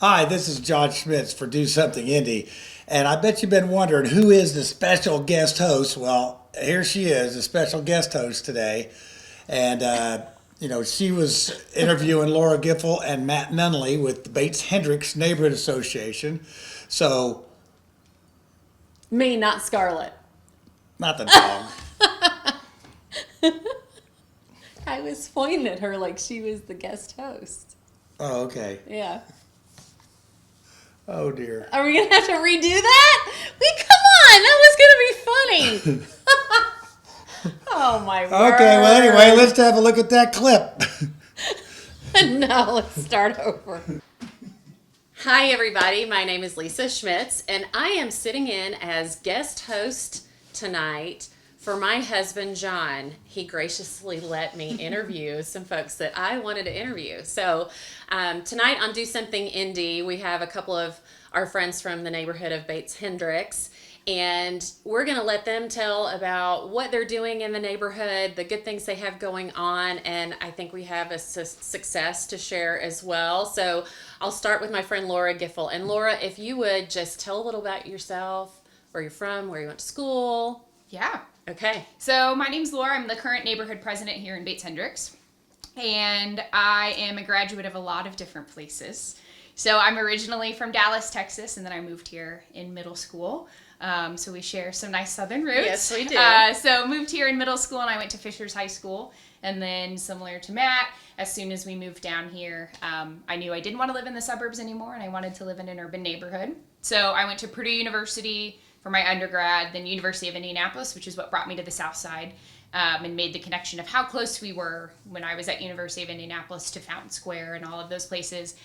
Hi, this is John Schmitz for Do Something Indie. And I bet you've been wondering who is the special guest host. Well, here she is, the special guest host today. And, she was interviewing Laura Giffel and Matt Nunley with the Bates-Hendricks Neighborhood Association. So, Me, not Scarlett. not the dog. I was pointing at her like she was the guest host. Oh, okay. Yeah. Oh, dear. Are we going to have to redo that? Come on. That was going to be funny. Oh, my word. Okay, well, anyway, let's have a look at that clip. No, let's start over. Hi, everybody. My name is Lisa Schmitz, and I am sitting in as guest host tonight for my husband, John. He graciously let me interview some folks that I wanted to interview. So tonight on Do Something Indie, we have a couple of our friends from the neighborhood of Bates-Hendricks, and we're going to let them tell about what they're doing in the neighborhood, the good things they have going on, and I think we have a success to share as well. So I'll start with my friend Laura Giffel. And Laura, if you would just tell a little about yourself, where you're from, where you went to school. Yeah. Okay. So my name's Laura. I'm the current neighborhood president here in Bates-Hendricks. And I am a graduate of a lot of different places. So I'm originally from Dallas, Texas, and then I moved here in middle school. So we share some nice southern roots. Yes, we do. So moved here in middle school, and I went to Fishers High School. And then similar to Matt, as soon as we moved down here, I knew I didn't want to live in the suburbs anymore, and I wanted to live in an urban neighborhood. So I went to Purdue University for my undergrad, then University of Indianapolis, which is what brought me to the South Side, and made the connection of how close we were when I was at University of Indianapolis to Fountain Square and all of those places.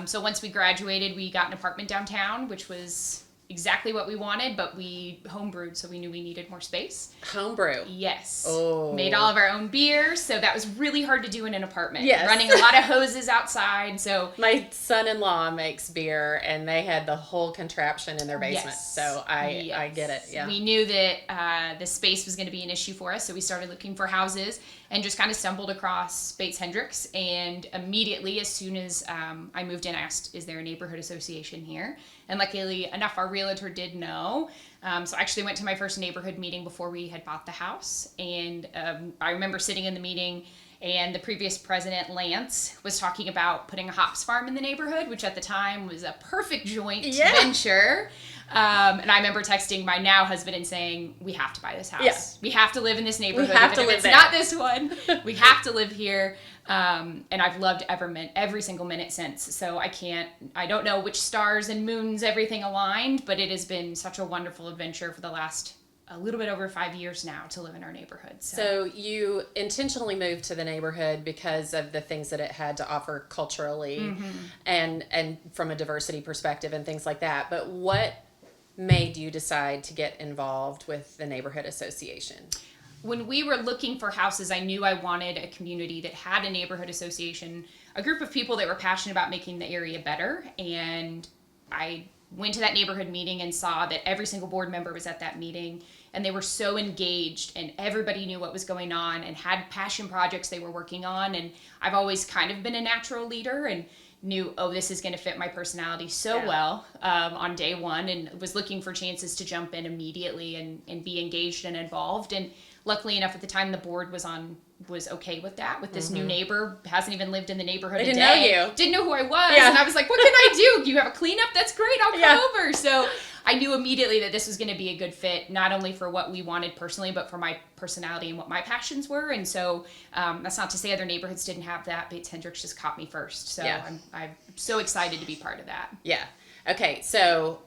So once we graduated, we got an apartment downtown, which was exactly what we wanted, but we homebrewed, so we knew we needed more space. Homebrew. Yes. Oh. Made all of our own beers, so that was really hard to do in an apartment. Yes. Running a lot of hoses outside, so... My son-in-law makes beer, and they had the whole contraption in their basement, Yes. so I get it, yeah. We knew that the space was going to be an issue for us, so we started looking for houses and just kind of stumbled across Bates-Hendricks, and immediately, as soon as I moved in, I asked, is there a neighborhood association here? And luckily enough, our realtor did know. So I actually went to my first neighborhood meeting before we had bought the house. And I remember sitting in the meeting, and the previous president, Lance, was talking about putting a hops farm in the neighborhood, which at the time was a perfect joint venture. And I remember texting my now husband and saying, we have to buy this house. Yeah. We have to live in this neighborhood. We have Even to live if it's there. not this one, we have to live here. And I've loved every single minute since. So I don't know which stars and moons everything aligned, but it has been such a wonderful adventure for the last a little bit over 5 years now to live in our neighborhood. So you intentionally moved to the neighborhood because of the things that it had to offer culturally and from a diversity perspective and things like that. But what made you decide to get involved with the neighborhood association? When we were looking for houses, I knew I wanted a community that had a neighborhood association, a group of people that were passionate about making the area better. And I went to that neighborhood meeting and saw that every single board member was at that meeting, and they were so engaged, and everybody knew what was going on and had passion projects they were working on. And I've always kind of been a natural leader and knew, this is going to fit my personality so well on day one, and was looking for chances to jump in immediately and be engaged and involved. And luckily enough, at the time, the board was okay with that, with this new neighbor, hasn't even lived in the neighborhood a day. Didn't know you. Didn't know who I was. Yeah. And I was like, what can I do? You have a cleanup? That's great. I'll come over. So I knew immediately that this was going to be a good fit, not only for what we wanted personally, but for my personality and what my passions were. And so that's not to say other neighborhoods didn't have that. Bates-Hendricks just caught me first. So I'm so excited to be part of that. Yeah. Okay. So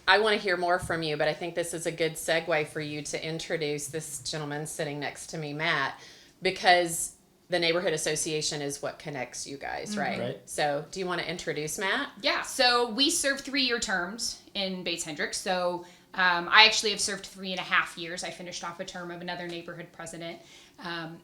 I want to hear more from you, but I think this is a good segue for you to introduce this gentleman sitting next to me, Matt, because the neighborhood association is what connects you guys, right? Right. So do you want to introduce Matt? Yeah, so we serve 3-year terms in Bates-Hendricks. So I actually have served 3.5 years. I finished off a term of another neighborhood president.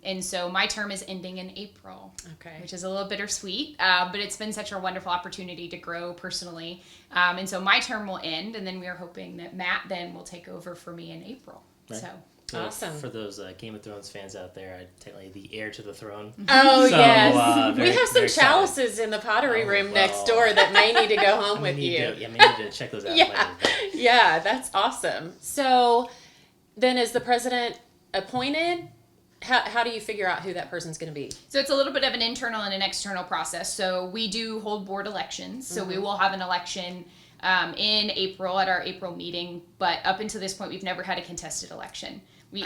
And so my term is ending in April, which is a little bittersweet, but it's been such a wonderful opportunity to grow personally. And so my term will end, and then we are hoping that Matt then will take over for me in April. Right. So So Awesome. For those Game of Thrones fans out there, I'm technically the heir to the throne. Oh, So, yes. very- we have some very excited. chalices in the pottery Oh, room well. next door that may need to go home with you. I may need to check those out Yeah. later. But Yeah, that's awesome. So then is the president appointed? How do you figure out who that person's going to be? So it's a little bit of an internal and an external process. So we do hold board elections. So we will have an election in April at our April meeting. But up until this point, we've never had a contested election.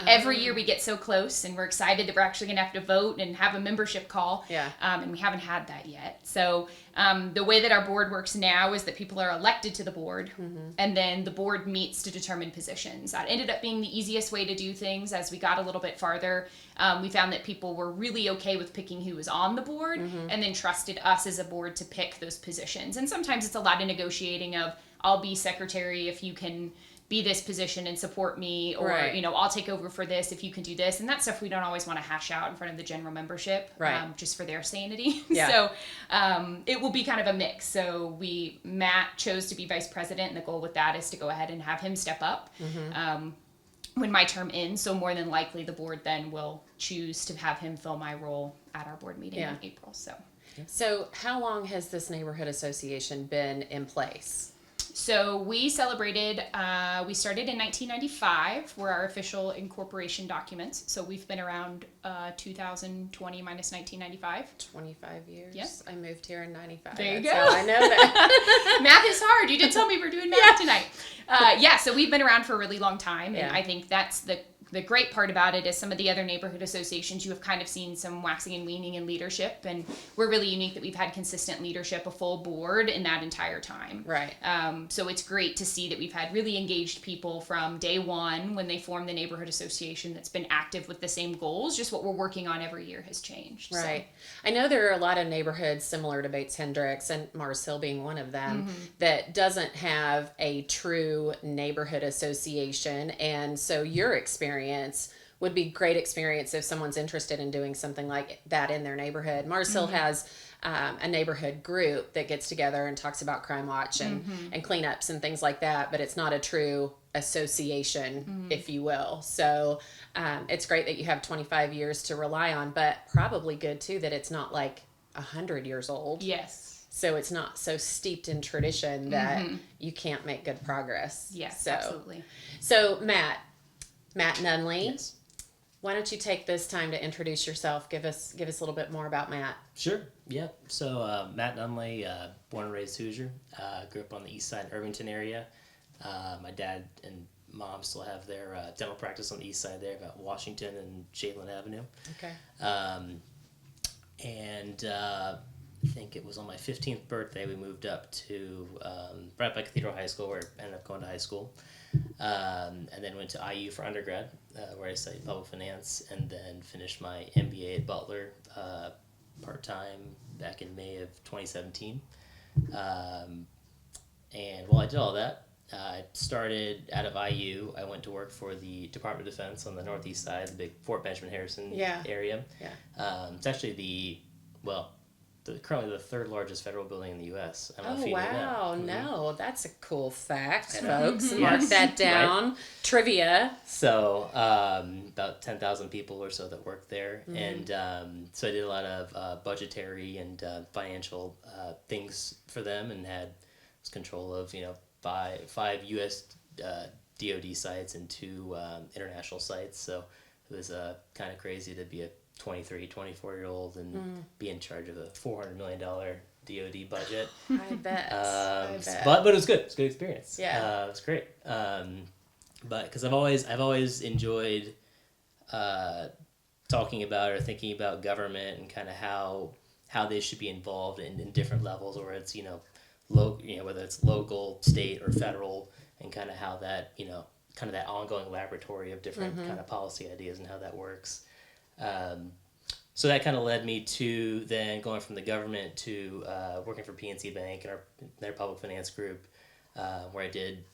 Every year we get so close, and we're excited that we're actually going to have to vote and have a membership call. Yeah. And we haven't had that yet. So the way that our board works now is that people are elected to the board, and then the board meets to determine positions. That ended up being the easiest way to do things. As we got a little bit farther, we found that people were really okay with picking who was on the board, and then trusted us as a board to pick those positions. And sometimes it's a lot of negotiating of, I'll be secretary if you can be this position and support me, or Right. I'll take over for this if you can do this. And that stuff we don't always want to hash out in front of the general membership, Right. just for their sanity. Yeah. So it will be kind of a mix. So Matt chose to be vice president, and the goal with that is to go ahead and have him step up when my term ends. So more than likely the board then will choose to have him fill my role at our board meeting in April. So how long has this neighborhood association been in place? So we celebrated, we started in 1995, were our official incorporation documents. So we've been around 2020 minus 1995. 25 years. Yes. I moved here in 95. There you That's go. how I know that. Math is hard. You did tell me we're doing math tonight. So we've been around for a really long time. And Yeah. I think that's the great part about it is some of the other neighborhood associations, you have kind of seen some waxing and waning in leadership. And we're really unique that we've had consistent leadership, a full board in that entire time. Right. So it's great to see that we've had really engaged people from day one when they formed the neighborhood association that's been active with the same goals. Just what we're working on every year has changed. Right. I know there are a lot of neighborhoods similar to Bates-Hendricks, and Mars Hill being one of them, that doesn't have a true neighborhood association. And so your experience would be great experience if someone's interested in doing something like that in their neighborhood. Mars Hill has a neighborhood group that gets together and talks about Crime Watch and cleanups and things like that, but it's not a true association, if you will. So it's great that you have 25 years to rely on, but probably good too that it's not like 100 years old. Yes. So it's not so steeped in tradition that you can't make good progress. Yes, So, absolutely. So Matt Nunley, yes. why don't you take this time to introduce yourself? Give us a little bit more about Matt. Sure. Yeah. So Matt Nunley, born and raised Hoosier. Grew up on the east side Irvington area. My dad and mom still have their dental practice on the east side there, about Washington and Shadeland Avenue. Okay. I think it was on my 15th birthday we moved up to right by Cathedral High School, where I ended up going to high school. And then went to IU for undergrad, where I studied public finance, and then finished my MBA at Butler part-time back in May of 2017. And while I did all that, I started out of IU. I went to work for the Department of Defense on the northeast side, the big Fort Benjamin Harrison area. Yeah. It's actually currently the third largest federal building in the U.S. I don't know Oh, if you knew that. wow. Mhm. No, that's a cool fact, I know. folks. Yes. Mark that down. Right. Trivia. So about 10,000 people or so that work there. And so I did a lot of budgetary and financial things for them, and was control of five U.S. DoD sites and 2 international sites. So it was kind of crazy to be a 24-year-old and be in charge of a $400 million DoD budget. I bet. I bet. But it was good. It's a good experience. Yeah. It was great. But because I've always enjoyed talking about or thinking about government and kind of how they should be involved in different levels, or it's whether it's local, state, or federal, and kind of how that kind of that ongoing laboratory of different kind of policy ideas and how that works. So that kind of led me to then going from the government to working for PNC Bank and their public finance group, where I did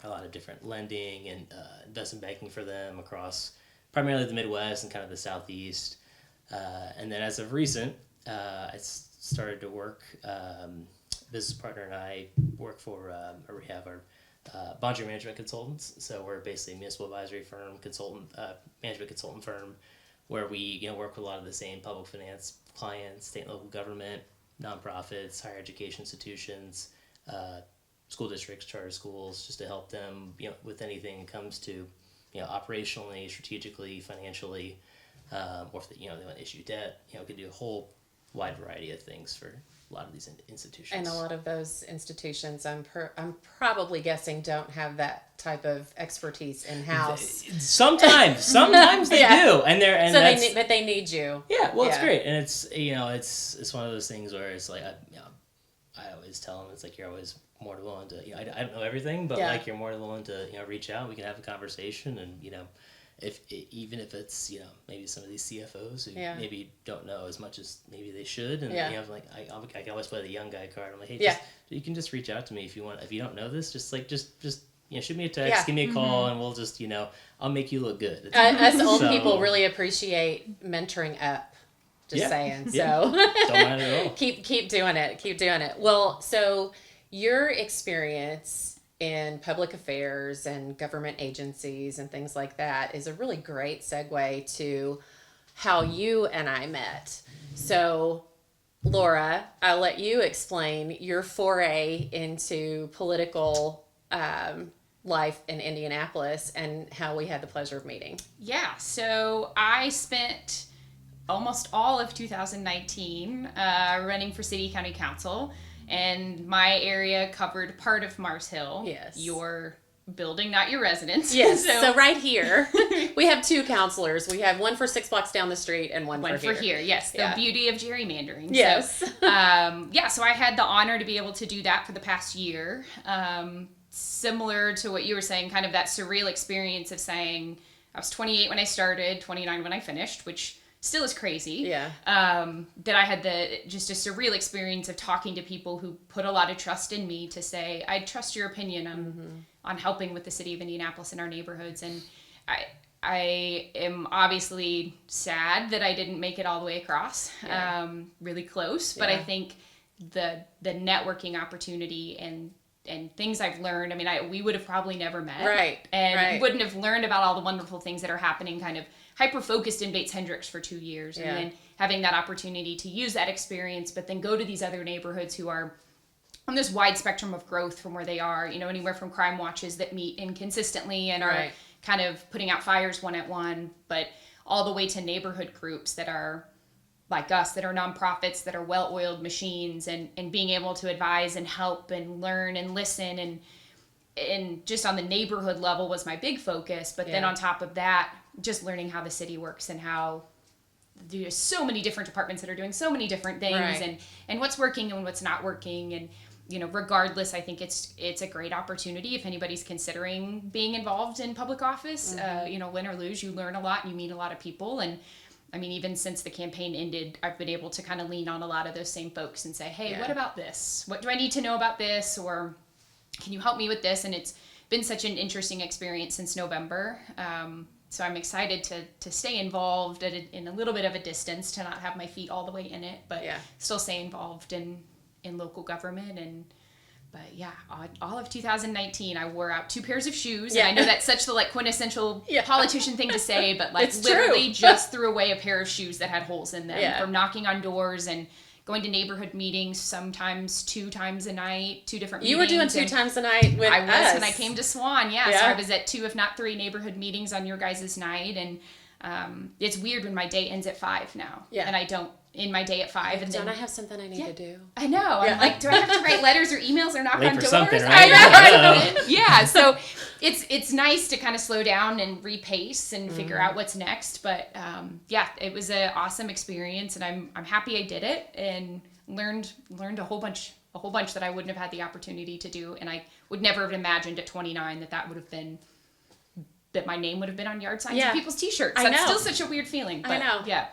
a lot of different lending and investment banking for them across primarily the Midwest and kind of the Southeast. And then as of recent, I started to work, business partner and I work for, we have our boundary management consultants. So we're basically a municipal advisory firm, management consultant firm, where we work with a lot of the same public finance clients, state and local government, nonprofits, higher education institutions, school districts, charter schools, just to help them with anything that comes to operationally, strategically, financially, or if they want to issue debt. We can do a whole wide variety of things for a lot of these institutions. And a lot of those institutions, I'm probably guessing, don't have that type of expertise in house. Sometimes they do, but they need you. Yeah, well, it's great, and it's one of those things where it's like I always tell them, it's like you're always more than willing to. I don't know everything, but like you're more than willing to reach out. We can have a conversation, and even if it's maybe some of these CFOs who maybe don't know as much as maybe they should, and I can always play the young guy card. I'm like, hey, you can just reach out to me if you want. If you don't know this, just shoot me a text, give me a call, and we'll just I'll make you look good. Us old people really appreciate mentoring up. Just saying. So don't mind at all. keep doing it. Well, so your experience in public affairs and government agencies and things like that is a really great segue to how you and I met. So, Laura, I'll let you explain your foray into political life in Indianapolis and how we had the pleasure of meeting. Yeah, so I spent almost all of 2019 running for city county council, and my area covered part of Mars Hill. Yes. Your building, not your residence. Yes. So right here, we have two counselors. We have one for 6 blocks down the street and one for here. Yes. The beauty of gerrymandering. Yes. So, so I had the honor to be able to do that for the past year. Similar to what you were saying, kind of that surreal experience of saying, I was 28 when I started, 29 when I finished, which still is crazy. Yeah. That I had just a surreal experience of talking to people who put a lot of trust in me to say, I trust your opinion on helping with the city of Indianapolis and our neighborhoods. And I am obviously sad that I didn't make it all the way across, really close. But I think the networking opportunity and things I've learned, we would have probably never met. Right. And wouldn't have learned about all the wonderful things that are happening kind of hyper-focused in Bates-Hendricks for 2 years. And then having that opportunity to use that experience, but then go to these other neighborhoods who are on this wide spectrum of growth from where they are, anywhere from crime watches that meet inconsistently and are kind of putting out fires one at one, but all the way to neighborhood groups that are like us, that are nonprofits, that are well-oiled machines, and being able to advise and help and learn and listen and just on the neighborhood level was my big focus. But then on top of that, just learning how the city works and how there's so many different departments that are doing so many different things and what's working and what's not working. And, regardless, I think it's a great opportunity if anybody's considering being involved in public office. Win or lose, you learn a lot and you meet a lot of people. And even since the campaign ended, I've been able to kind of lean on a lot of those same folks and say, hey, what about this? What do I need to know about this? Or can you help me with this? And it's been such an interesting experience since November. So I'm excited to stay involved in a little bit of a distance, to not have my feet all the way in it, but still stay involved in local government. But all of 2019, I wore out 2 pairs of shoes. And I know that's such the quintessential politician thing to say, but it's literally true. just threw away a pair of shoes that had holes in them from knocking on doors and going to neighborhood meetings, sometimes 2 times a night, 2 different meetings. You were doing 2 times a night with us. I was when I came to Swan, So I was at 2, if not 3, neighborhood meetings on your guys' night. And it's weird when my day ends at 5 now. And I don't end my day at 5. And don't I have something I need to do? I know. I'm like, do I have to write letters or emails or knock on doors? Something, right? I know. So it's nice to kind of slow down and repace and figure out what's next. But it was an awesome experience, and I'm happy I did it and learned a whole bunch that I wouldn't have had the opportunity to do, and I would never have imagined at 29 that would have been, that my name would have been on yard signs and people's t-shirts. That's still such a weird feeling. But, I know. Yeah.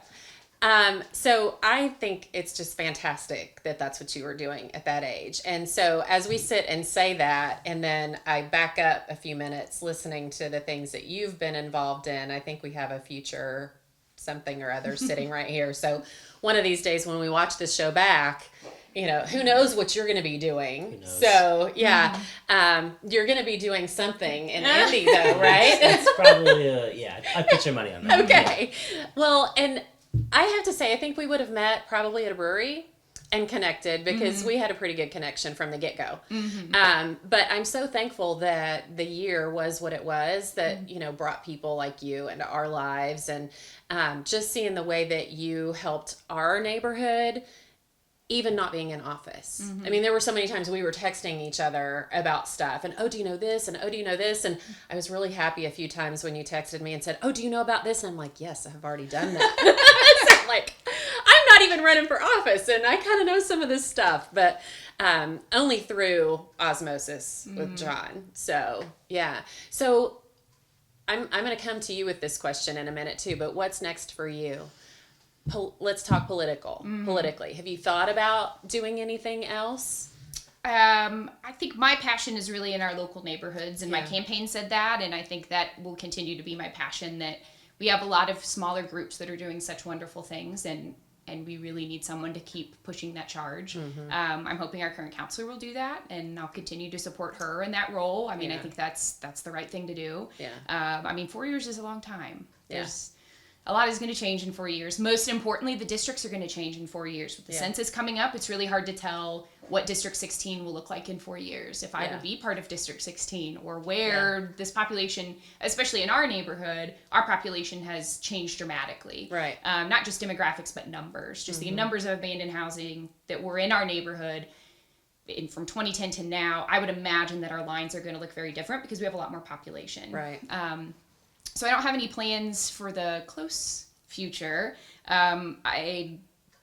So I think it's just fantastic that that's what you were doing at that age. And so as we sit and say that, and then I back up a few minutes listening to the things that you've been involved in, I think we have a future something or other sitting right here. So one of these days when we watch this show back, who knows what you're going to be doing. Who knows? So, yeah, you're going to be doing something in Indy, though, right? It's probably, I put your money on that. Okay. Well, and I have to say, I think we would have met probably at a brewery and connected because we had a pretty good connection from the get-go. But I'm so thankful that the year was what it was, that, brought people like you into our lives, and just seeing the way that you helped our neighborhood, even not being in office. I mean, there were so many times we were texting each other about stuff and, oh, do you know this? And, oh, do you know this? And I was really happy a few times when you texted me and said, oh, do you know about this? And I'm like, yes, I've already done that. So, like, I'm not even running for office and I kind of know some of this stuff, but only through osmosis with John. So, yeah. So I'm going to come to you with this question in a minute too, but what's next for you? Let's talk politically. Have you thought about doing anything else? I think my passion is really in our local neighborhoods, and my campaign said that, and I think that will continue to be my passion, that we have a lot of smaller groups that are doing such wonderful things, and we really need someone to keep pushing that charge. I'm hoping our current counselor will do that, and I'll continue to support her in that role. I mean, I think that's the right thing to do. I mean, 4 years is a long time. There's a lot is going to change in 4 years. Most importantly, the districts are going to change in 4 years. With the census coming up, it's really hard to tell what District 16 will look like in 4 years. If I would be part of District 16, or where this population, especially in our neighborhood, our population has changed dramatically. Right. Not just demographics, but numbers. Just the numbers of abandoned housing that were in our neighborhood from 2010 to now. I would imagine that our lines are going to look very different because we have a lot more population. Right. So I don't have any plans for the close future.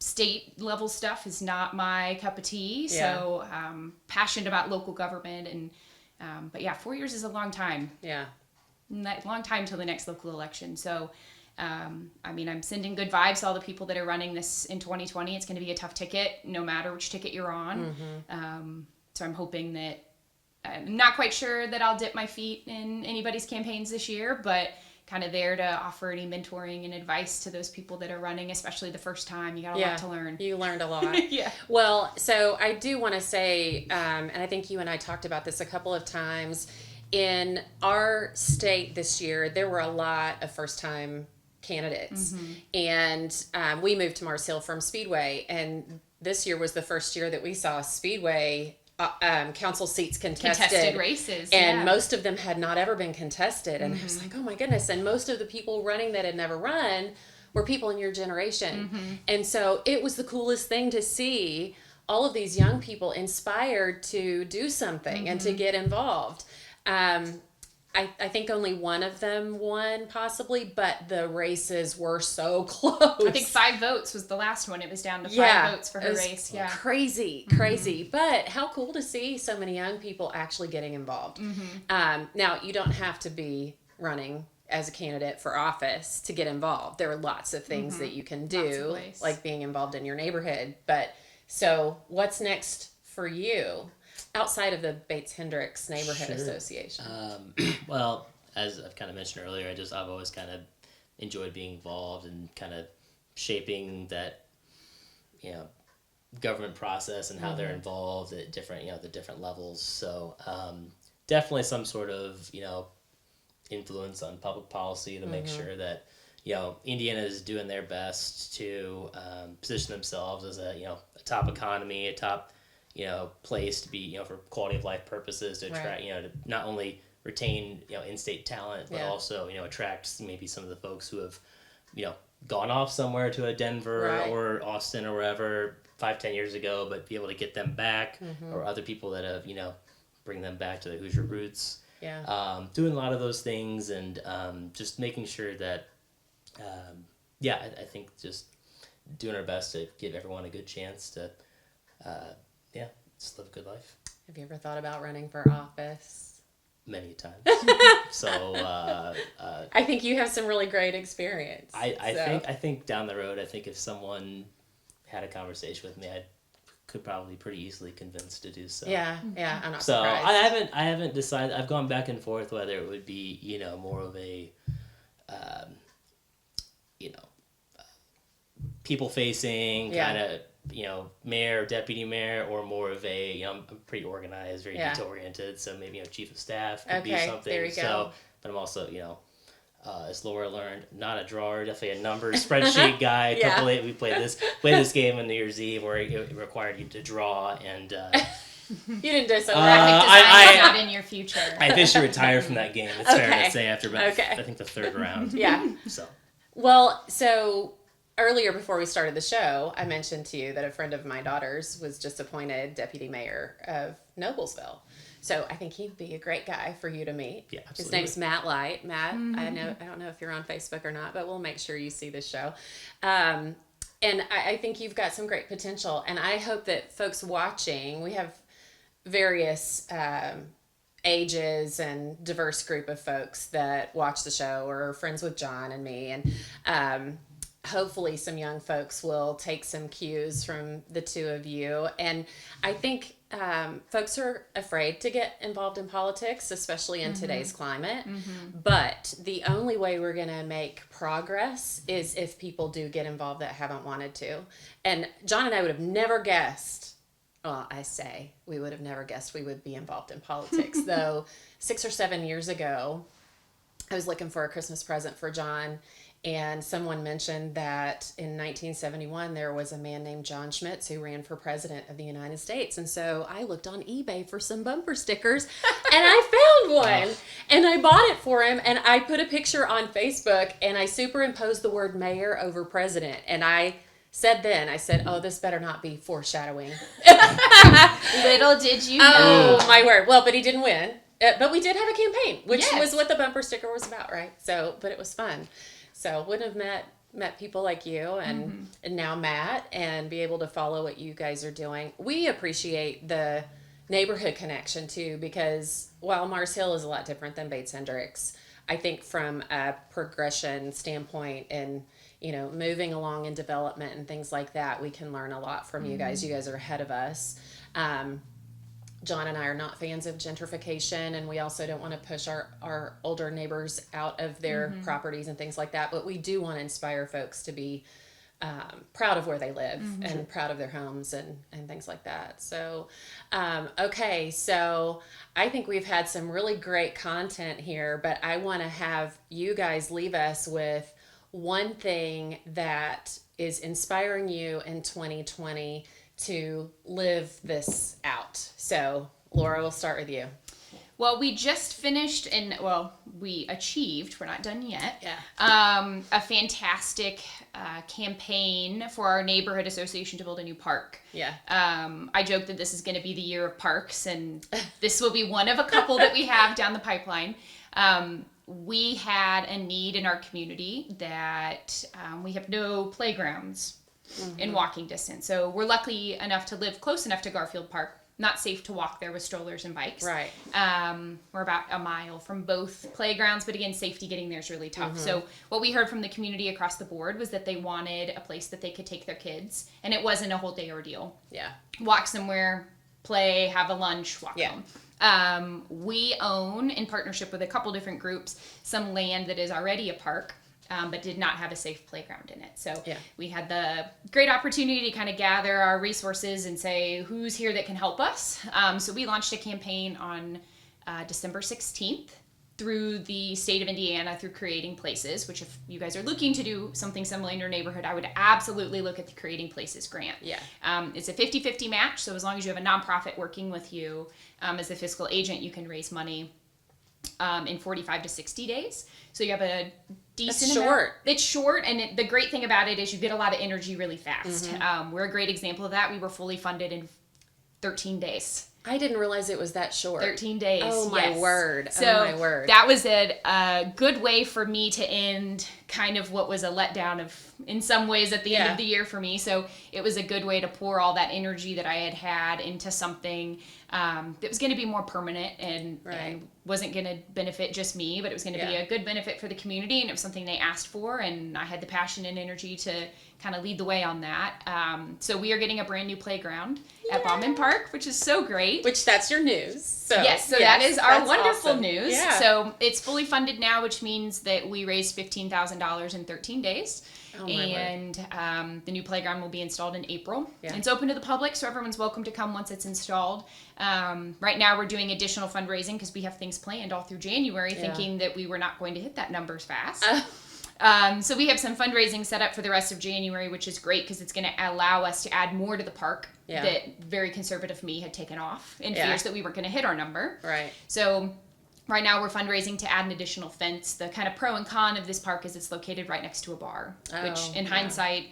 State level stuff is not my cup of tea. So passionate about local government, and but 4 years is a long time. Yeah. Long time till the next local election. So I mean, I'm sending good vibes to all the people that are running this in 2020. It's going to be a tough ticket, no matter which ticket you're on. So I'm hoping that. I'm not quite sure that I'll dip my feet in anybody's campaigns this year, but kind of there to offer any mentoring and advice to those people that are running, especially the first time. You got a lot to learn. You learned a lot. Well, so I do want to say, and I think you and I talked about this a couple of times, in our state this year, there were a lot of first-time candidates. And we moved to Mars Hill from Speedway, and this year was the first year that we saw Speedway council seats contested races, and most of them had not ever been contested, and I was like, oh my goodness. And most of the people running that had never run were people in your generation, and so it was the coolest thing to see all of these young people inspired to do something and to get involved. I think only one of them won, possibly, but the races were so close. I think 5 votes was the last one. It was down to 5 votes for her race. Crazy. But how cool to see so many young people actually getting involved. Now, you don't have to be running as a candidate for office to get involved. There are lots of things that you can do, like being involved in your neighborhood. But so what's next for you? Outside of the Bates-Hendricks Neighborhood Association. Well, as I've kind of mentioned earlier, I've always kind of enjoyed being involved and kind of shaping that, government process and how they're involved at different, the different levels. So definitely some sort of, influence on public policy to make sure that, Indiana is doing their best to position themselves as a top economy, a top place to be, for quality of life purposes, to attract, to not only retain, in-state talent, but also, attract maybe some of the folks who have, gone off somewhere to a Denver or Austin or wherever 5-10 years ago, but be able to get them back, or other people that have, bring them back to the Hoosier roots. Doing a lot of those things, and just making sure that, I think just doing our best to give everyone a good chance to, just live a good life. Have you ever thought about running for office? Many times. So I think you have some really great experience. I think down the road, if someone had a conversation with me, I could probably pretty easily convince to do so. I'm not so surprised. I haven't decided. I've gone back and forth whether it would be more of a people facing kind of mayor, deputy mayor, or more of a, I'm pretty organized, very Yeah. detail oriented. So maybe chief of staff could be Okay, something. there you go. So, but I'm also, as Laura learned, not a drawer, definitely a numbers spreadsheet guy. Yeah. We played this game on New Year's Eve where it required you to draw and. You didn't do so Graphic design is not in your future. I officially retired from that game. It's fair Okay. to say after about Okay. I think the third round. Yeah. So. Well, so earlier before we started the show, I mentioned to you that a friend of my daughter's was just appointed deputy mayor of Noblesville. So I think he'd be a great guy for you to meet. Yeah, His absolutely. name's Matt Light. Matt, I don't know if you're on Facebook or not, but we'll make sure you see this show. And I think you've got some great potential. And I hope that folks watching, we have various ages and diverse group of folks that watch the show or are friends with John and me, and hopefully some young folks will take some cues from the two of you. And I think folks are afraid to get involved in politics, especially in today's climate. But the only way we're going to make progress is if people do get involved that haven't wanted to. And John and I would have never guessed. Well, I say we would have never guessed we would be involved in politics, though 6 or 7 years ago, I was looking for a Christmas present for John, and someone mentioned that in 1971 there was a man named John Schmitz who ran for president of the United States. And so I looked on eBay for some bumper stickers, and I found one, and I bought it for him, and I put a picture on Facebook, and I superimposed the word mayor over president, and I said, oh, this better not be foreshadowing. Little did you know. Oh, my word. Well, but he didn't win. But we did have a campaign, which Yes. was what the bumper sticker was about, right? So, but it was fun. So wouldn't have met people like you and now Matt, and be able to follow what you guys are doing. We appreciate the neighborhood connection too, because while Mars Hill is a lot different than Bates-Hendricks, I think from a progression standpoint and moving along in development and things like that, we can learn a lot from you guys. You guys are ahead of us. John and I are not fans of gentrification, and we also don't want to push our older neighbors out of their properties and things like that. But we do want to inspire folks to be proud of where they live and proud of their homes and things like that. So, okay, so I think we've had some really great content here, but I want to have you guys leave us with one thing that is inspiring you in 2020 to live this out. So, Laura, we'll start with you. Well, we just finished we achieved, we're not done yet, a fantastic campaign for our neighborhood association to build a new park. Yeah. I joke that this is going to be the year of parks, and this will be one of a couple that we have down the pipeline. We had a need in our community that we have no playgrounds in walking distance. So we're lucky enough to live close enough to Garfield Park. Not safe to walk there with strollers and bikes. Right. We're about a mile from both playgrounds, but again, safety getting there is really tough. So what we heard from the community across the board was that they wanted a place that they could take their kids, and it wasn't a whole day ordeal. Yeah. Walk somewhere, play, have a lunch, walk home. We own, in partnership with a couple different groups, some land that is already a park, but did not have a safe playground in it. So we had the great opportunity to kind of gather our resources and say, who's here that can help us? So we launched a campaign on December 16th through the state of Indiana through Creating Places, which if you guys are looking to do something similar in your neighborhood, I would absolutely look at the Creating Places grant. Yeah. It's a 50-50 match, so as long as you have a nonprofit working with you as a fiscal agent, you can raise money in 45 to 60 days. So you have a decent amount. It's short, and the great thing about it is you get a lot of energy really fast. We're a great example of that. We were fully funded in 13 days. I didn't realize it was that short. 13 days. Oh my word. So oh my word. That was a good way for me to end kind of what was a letdown of, in some ways, at the end of the year for me. So it was a good way to pour all that energy that I had into something that was going to be more permanent and wasn't going to benefit just me, but it was going to be a good benefit for the community, and it was something they asked for, and I had the passion and energy to kind of lead the way on that. So we are getting a brand new playground at Bauman Park, which is so great. Which that's your news. So Yes, that is our wonderful awesome. news. Yeah. So it's fully funded now, which means that we raised $15,000 $1,000 in 13 days. Oh, my word. And the new playground will be installed in April. Yeah. It's open to the public, so everyone's welcome to come once it's installed. Right now we're doing additional fundraising because we have things planned all through January, thinking that we were not going to hit that numbers fast. So we have some fundraising set up for the rest of January, which is great because it's going to allow us to add more to the park that very conservative me had taken off in fears that we weren't going to hit our number. Right. So right now we're fundraising to add an additional fence. The kind of pro and con of this park is it's located right next to a bar, which in hindsight,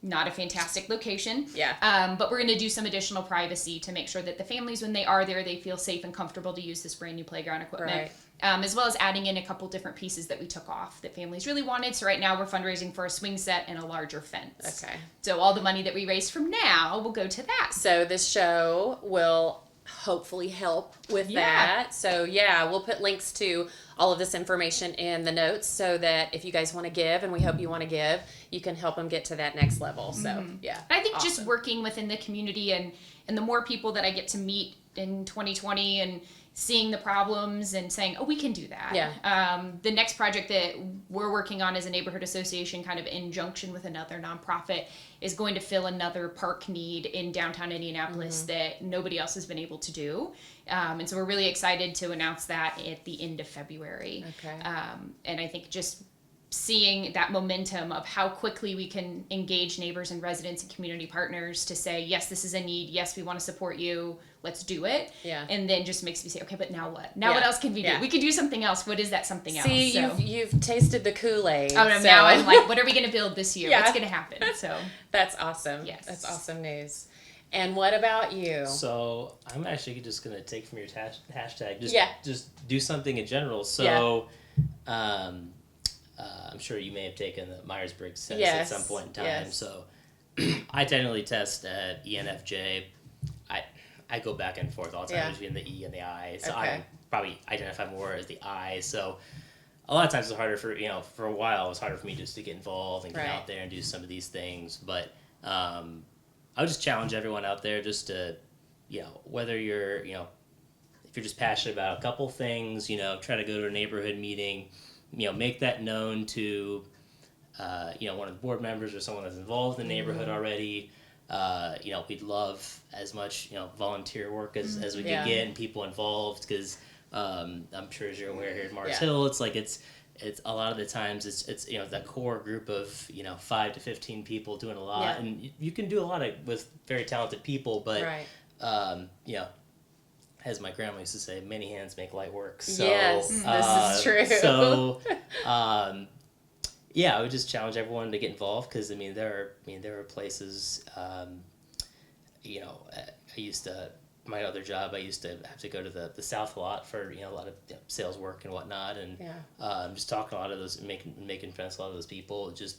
not a fantastic location. Yeah. But we're going to do some additional privacy to make sure that the families, when they are there, they feel safe and comfortable to use this brand new playground equipment. Right. As well as adding in a couple different pieces that we took off that families really wanted. So right now we're fundraising for a swing set and a larger fence. Okay. So all the money that we raise from now will go to that. So this show will hopefully help with that. So we'll put links to all of this information in the notes so that if you guys want to give, and we hope you want to give, you can help them get to that next level. So I think just working within the community and the more people that I get to meet in 2020 and seeing the problems and saying, oh, we can do that. Yeah. The next project that we're working on as a neighborhood association, kind of in conjunction with another nonprofit, is going to fill another park need in downtown Indianapolis that nobody else has been able to do. And so we're really excited to announce that at the end of February. Okay. And I think just seeing that momentum of how quickly we can engage neighbors and residents and community partners to say, yes, this is a need. Yes, we want to support you. Let's do it. Yeah. And then just makes me say, okay, but now what? Now what else can we do? We could do something else. What is that something else? See, you've tasted the Kool-Aid. Oh, no, so. now I'm like, what are we going to build this year? What's going to happen? So That's awesome. Yes. That's awesome news. And what about you? So I'm actually just gonna take from your hashtag. Just do something in general. So, I'm sure you may have taken the Myers-Briggs test at some point in time. Yes. So I technically test at ENFJ. I go back and forth all the time between the E and the I. So I probably identify more as the I. So a lot of times it's harder for a while it was harder for me just to get involved and get out there and do some of these things. But I would just challenge everyone out there just to, whether you're, if you're just passionate about a couple things, try to go to a neighborhood meeting, make that known to, one of the board members or someone that's involved in the neighborhood already. We'd love as much, volunteer work as we can get and people involved because I'm sure as you're aware here at Mars Hill, it's like it's a lot of the times it's that core group of 5 to 15 people doing a lot and you can do a lot with very talented people, but as my grandma used to say, many hands make light work. So, yes, this is true. So, I would just challenge everyone to get involved because there are places. I used to my other job. I used to have to go to the South a lot for a lot of sales work and whatnot, and just talking to a lot of those, making friends with a lot of those people. Just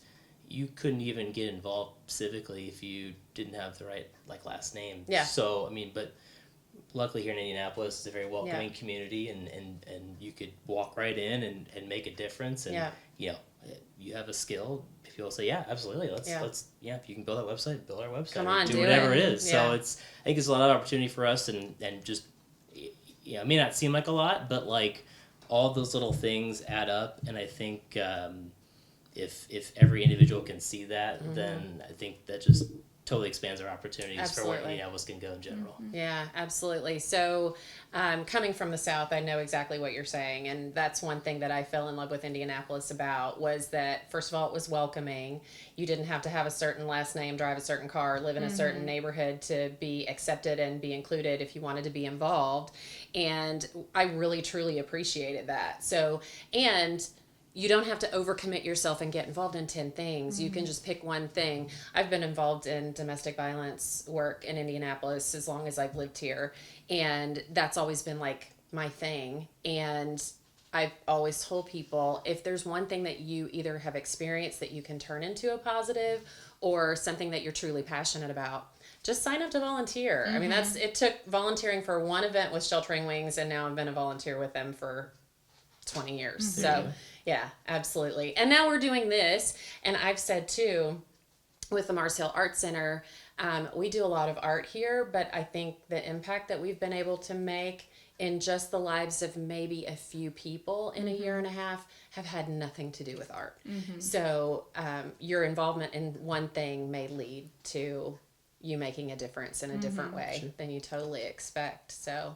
you couldn't even get involved civically if you didn't have the right last name. Yeah. So but luckily here in Indianapolis, it's a very welcoming community, and you could walk right in and make a difference. And you have a skill. People say, yeah, absolutely. Let's if you can build that website, build our website. Come on, do whatever it is. Yeah. So I think it's a lot of opportunity for us, and just it may not seem like a lot, but all those little things add up. And I think if every individual can see that, then I think that just totally expands our opportunities for where Indianapolis can go in general. Yeah, absolutely. So coming from the South, I know exactly what you're saying. And that's one thing that I fell in love with Indianapolis about was that, first of all, it was welcoming. You didn't have to have a certain last name, drive a certain car, live in a certain neighborhood to be accepted and be included if you wanted to be involved. And I really, truly appreciated that. So, and you don't have to overcommit yourself and get involved in 10 things. You can just pick one thing. I've been involved in domestic violence work in Indianapolis as long as I've lived here. And that's always been my thing. And I've always told people, if there's one thing that you either have experienced that you can turn into a positive or something that you're truly passionate about, just sign up to volunteer. I mean, it took volunteering for one event with Sheltering Wings, and now I've been a volunteer with them for 20 years. So yeah, absolutely. And now we're doing this, and I've said too, with the Mars Hill Art Center, we do a lot of art here, but I think the impact that we've been able to make in just the lives of maybe a few people in a year and a half have had nothing to do with art. So your involvement in one thing may lead to you making a difference in a different way than you totally expect. So,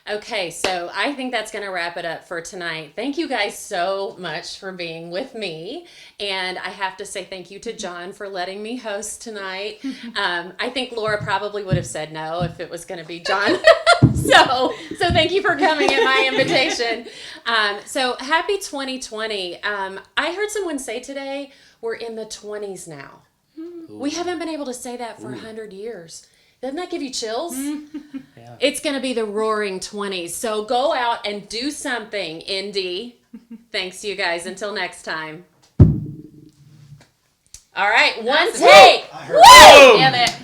okay, so I think that's going to wrap it up for tonight. Thank you guys so much for being with me. And I have to say thank you to John for letting me host tonight. I think Laura probably would have said no if it was going to be John. So thank you for coming at my invitation. So happy 2020. I heard someone say today we're in the 20s now. We haven't been able to say that for 100 years. Doesn't that give you chills? Yeah. It's going to be the roaring 20s. So go out and do something, Indy. Thanks, you guys. Until next time. All right, one take. Woo! Damn it.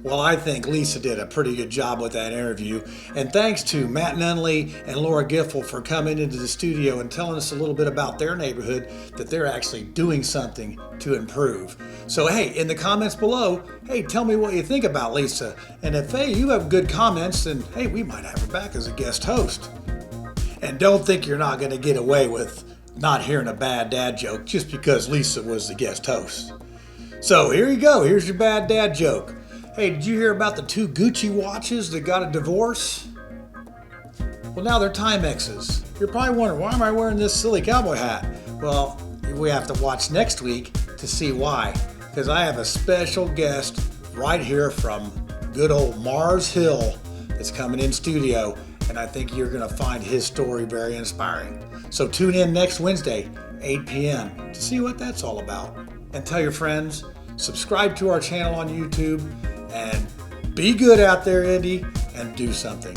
Well, I think Lisa did a pretty good job with that interview. And thanks to Matt Nunley and Laura Giffel for coming into the studio and telling us a little bit about their neighborhood, that they're actually doing something to improve. So, hey, in the comments below, hey, tell me what you think about Lisa. And if, hey, you have good comments, then, hey, we might have her back as a guest host. And don't think you're not going to get away with not hearing a bad dad joke just because Lisa was the guest host. So here you go. Here's your bad dad joke. Hey, did you hear about the 2 Gucci watches that got a divorce? Well, now they're Timexes. You're probably wondering, why am I wearing this silly cowboy hat? Well, we have to watch next week to see why. Because I have a special guest right here from good old Mars Hill that's coming in studio. And I think you're going to find his story very inspiring. So tune in next Wednesday, 8 p.m. to see what that's all about. And tell your friends, subscribe to our channel on YouTube, and be good out there, Indy, and do something.